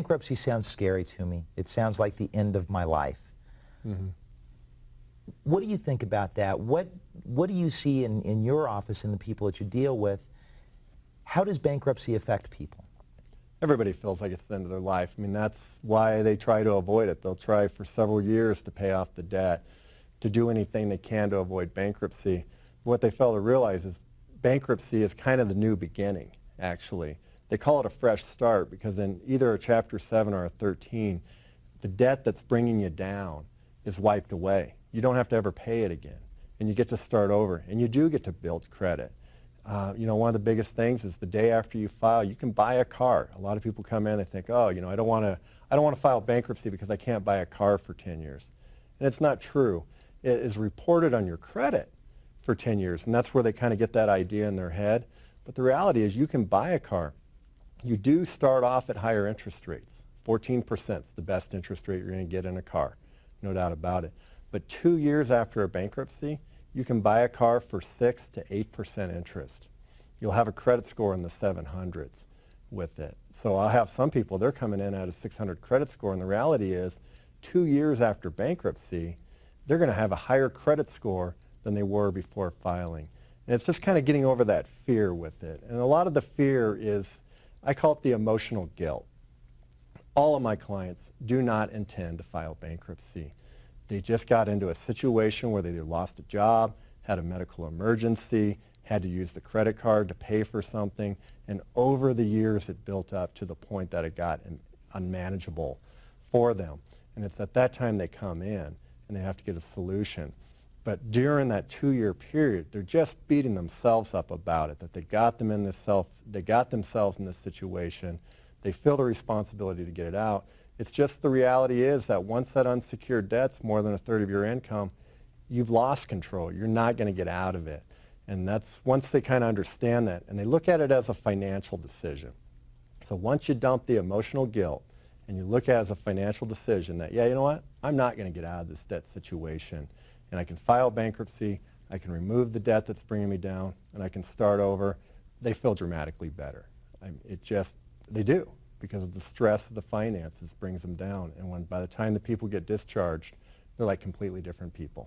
bankruptcy sounds scary to me. It sounds like the end of my life. Mm-hmm. What do you think about that? What do you see in your office and the people that you deal with? How does bankruptcy affect people? Everybody feels like it's the end of their life. I mean, that's why they try to avoid it. They'll try for several years to pay off the debt, to do anything they can to avoid bankruptcy. What they fail to realize is bankruptcy is kind of the new beginning, actually. They call it a fresh start because in either a Chapter 7 or a 13, the debt that's bringing you down is wiped away. You don't have to ever pay it again, and you get to start over, and you do get to build credit. You know, one of the biggest things is the day after you file, you can buy a car. A lot of people come in and think, oh, you know, I don't want to file bankruptcy because I can't buy a car for 10 years. And it's not true. It is reported on your credit for 10 years, and that's where they kind of get that idea in their head. But the reality is you can buy a car. You do start off at higher interest rates. 14% is the best interest rate you're going to get in a car, no doubt about it. But 2 years after a bankruptcy, you can buy a car for 6 to 8% interest. You'll have a credit score in the 700s with it. So I'll have some people, they're coming in at a 600 credit score, and the reality is 2 years after bankruptcy, they're going to have a higher credit score than they were before filing. And it's just kind of getting over that fear with it. And a lot of the fear is, I call it the emotional guilt. All of my clients do not intend to file bankruptcy. They just got into a situation where they either lost a job, had a medical emergency, had to use the credit card to pay for something, and over the years it built up to the point that it got unmanageable for them. And it's at that time they come in and they have to get a solution. But during that 2-year period, they're just beating themselves up about it, that they got themselves in this situation. They feel the responsibility to get it out. It's just the reality is that once that unsecured debt's more than a third of your income, you've lost control. You're not going to get out of it. And that's once they kind of understand that, and they look at it as a financial decision. So once you dump the emotional guilt and you look at it as a financial decision that, yeah, you know what, I'm not going to get out of this debt situation, and I can file bankruptcy, I can remove the debt that's bringing me down, and I can start over, they feel dramatically better. They do, because of the stress of the finances brings them down. And by the time the people get discharged, they're like completely different people.